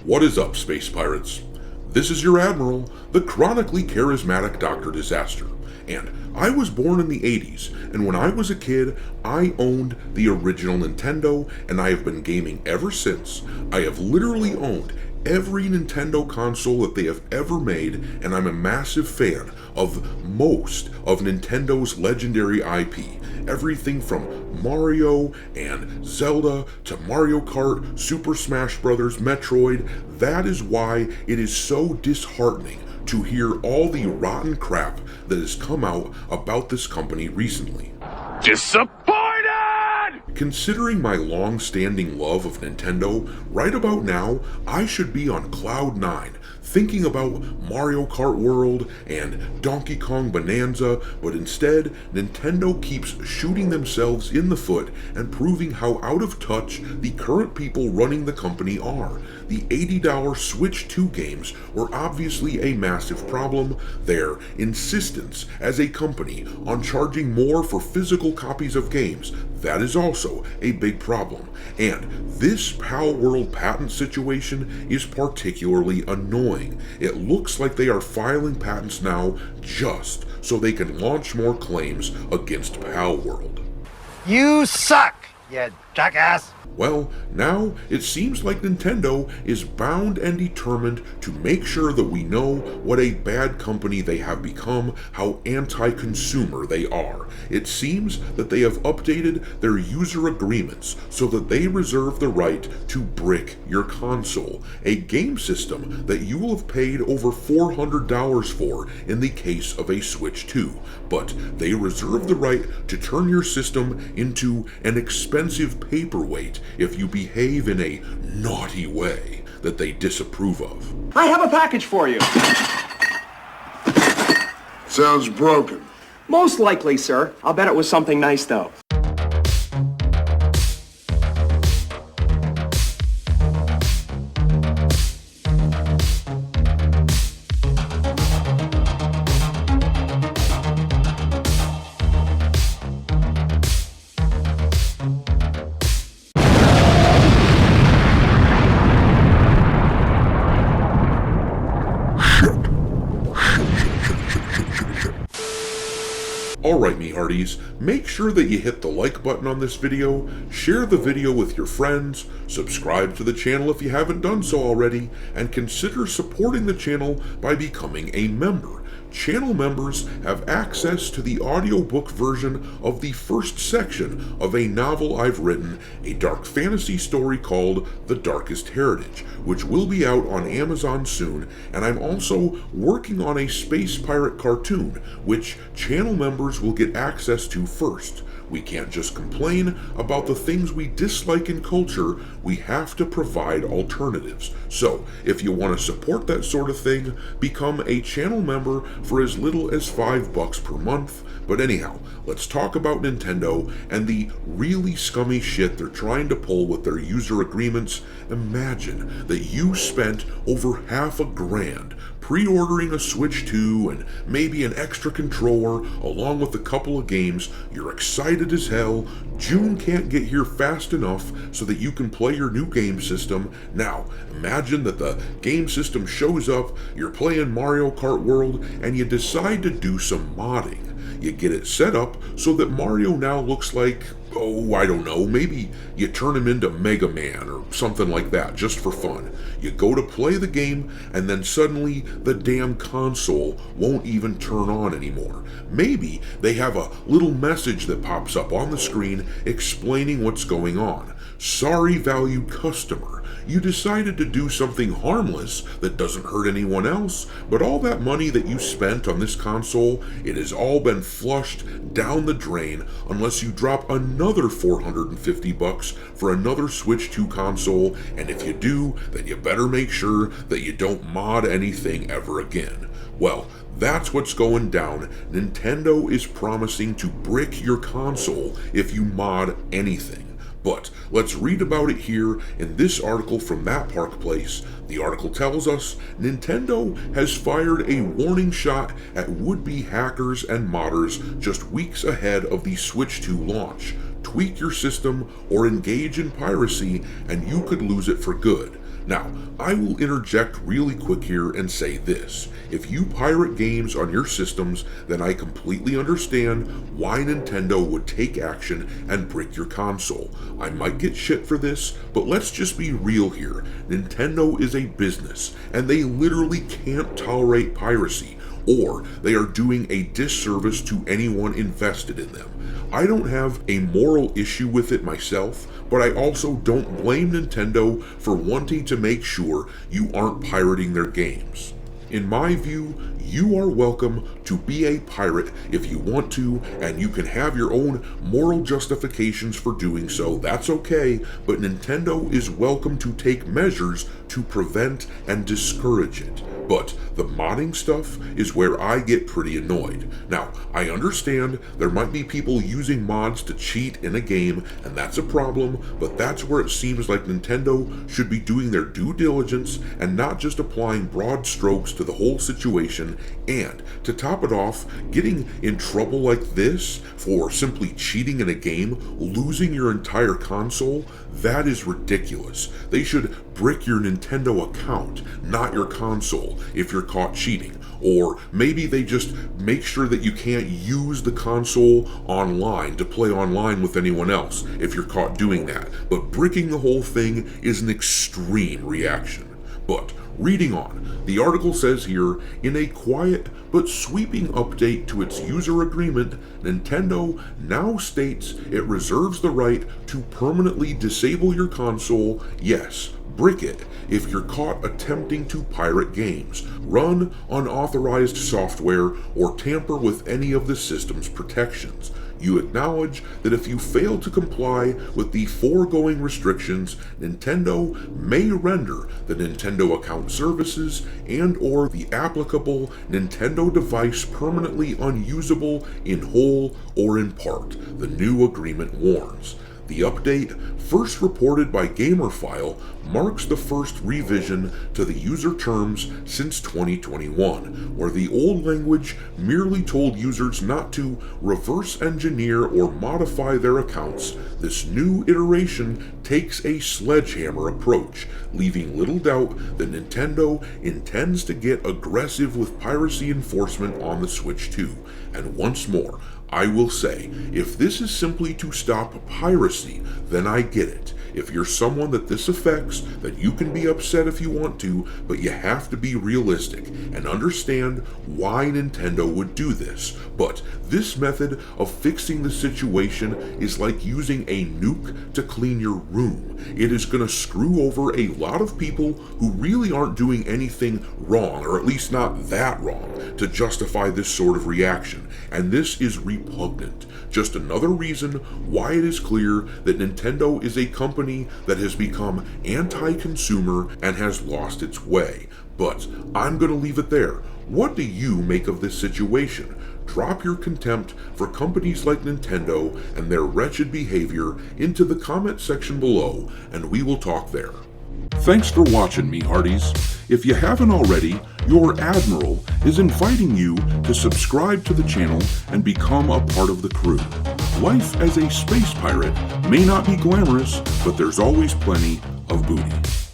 What is up, space pirates? This is your Admiral, the chronically charismatic Dr. Disaster, and I was born in the 80s, and when I was a kid, I owned the original Nintendo, and I have been gaming ever since. I have literally owned every Nintendo console that they have ever made, and I'm a massive fan of most of Nintendo's legendary IP. Everything from Mario and Zelda to Mario Kart, Super Smash Bros., Metroid. That is why it is so disheartening to hear all the rotten crap that has come out about this company recently. Disappointed! Considering my long-standing love of Nintendo, right about now, I should be on cloud 9, thinking about Mario Kart World and Donkey Kong Bonanza, but instead, Nintendo keeps shooting themselves in the foot and proving how out of touch the current people running the company are. The $80 Switch 2 games were obviously a massive problem. Their insistence as a company on charging more for physical copies of games, that is also a big problem. And this PAL World patent situation is particularly annoying. It looks like they are filing patents now just so they can launch more claims against PAL World. You suck, you jackass! Well, now it seems like Nintendo is bound and determined to make sure that we know what a bad company they have become, how anti-consumer they are. It seems that they have updated their user agreements so that they reserve the right to brick your console, a game system that you will have paid over $400 for in the case of a Switch 2. But they reserve the right to turn your system into an expensive paperweight if you behave in a naughty way that they disapprove of. I have a package for you. Sounds broken. Most likely, sir. I'll bet it was something nice, though. Alright, me hearties, make sure that you hit the like button on this video, share the video with your friends, subscribe to the channel if you haven't done so already, and consider supporting the channel by becoming a member. Channel members have access to the audiobook version of the first section of a novel I've written, a dark fantasy story called The Darkest Heritage, which will be out on Amazon soon, and I'm also working on a space pirate cartoon, which channel members will get access to first. We can't just complain about the things we dislike in culture, we have to provide alternatives. So, if you want to support that sort of thing, become a channel member for as little as $5 per month. But anyhow, let's talk about Nintendo and the really scummy shit they're trying to pull with their user agreements. Imagine that you spent over $500 pre-ordering a Switch 2 and maybe an extra controller along with a couple of games. You're excited as hell. June can't get here fast enough so that you can play your new game system. Now, imagine that the game system shows up, you're playing Mario Kart World, and you decide to do some modding. You get it set up so that Mario now looks like, oh, I don't know, maybe you turn him into Mega Man or something like that, just for fun. You go to play the game, and then suddenly the damn console won't even turn on anymore. Maybe they have a little message that pops up on the screen explaining what's going on. Sorry, valued customer. You decided to do something harmless that doesn't hurt anyone else, but all that money that you spent on this console, it has all been flushed down the drain unless you drop another $450 for another Switch 2 console, and if you do, then you better make sure that you don't mod anything ever again. Well, that's what's going down. Nintendo is promising to brick your console if you mod anything. But let's read about it here in this article from That Park Place. The article tells us Nintendo has fired a warning shot at would-be hackers and modders just weeks ahead of the Switch 2 launch. tweak your system, or engage in piracy, and you could lose it for good. Now, I will interject really quick here and say this. If you pirate games on your systems, then I completely understand why Nintendo would take action and brick your console. I might get shit for this, but let's just be real here. Nintendo is a business, and they literally can't tolerate piracy, or they are doing a disservice to anyone invested in them. I don't have a moral issue with it myself, but I also don't blame Nintendo for wanting to make sure you aren't pirating their games. In my view, you are welcome to be a pirate if you want to, and you can have your own moral justifications for doing so. That's okay, but Nintendo is welcome to take measures to prevent and discourage it. But the modding stuff is where I get pretty annoyed. Now, I understand there might be people using mods to cheat in a game, and that's a problem, but that's where it seems like Nintendo should be doing their due diligence and not just applying broad strokes to the whole situation. And to top it off, getting in trouble like this for simply cheating in a game, losing your entire console, that is ridiculous. They should brick your Nintendo account, not your console, if you're caught cheating. Or maybe they just make sure that you can't use the console online to play online with anyone else if you're caught doing that. But bricking the whole thing is an extreme reaction. But reading on, the article says here, in a quiet but sweeping update to its user agreement, Nintendo now states it reserves the right to permanently disable your console, yes, brick it, if you're caught attempting to pirate games, run unauthorized software, or tamper with any of the system's protections. You acknowledge that if you fail to comply with the foregoing restrictions, Nintendo may render the Nintendo account services and/or the applicable Nintendo device permanently unusable in whole or in part, the new agreement warns. The update, first reported by GamerFile, marks the first revision to the user terms since 2021, where the old language merely told users not to reverse engineer or modify their accounts. This new iteration takes a sledgehammer approach, leaving little doubt that Nintendo intends to get aggressive with piracy enforcement on the Switch 2. And once more, I will say, if this is simply to stop piracy, then I get it. If you're someone that this affects, then you can be upset if you want to, but you have to be realistic and understand why Nintendo would do this. But this method of fixing the situation is like using a nuke to clean your room. It is going to screw over a lot of people who really aren't doing anything wrong, or at least not that wrong, to justify this sort of reaction. And this is repugnant. Just another reason why it is clear that Nintendo is a company that has become anti-consumer and has lost its way. But I'm going to leave it there. What do you make of this situation? Drop your contempt for companies like Nintendo and their wretched behavior into the comment section below, and we will talk there. Thanks for watching, me hearties. If you haven't already, your Admiral is inviting you to subscribe to the channel and become a part of the crew. Life as a space pirate may not be glamorous, but there's always plenty of booty.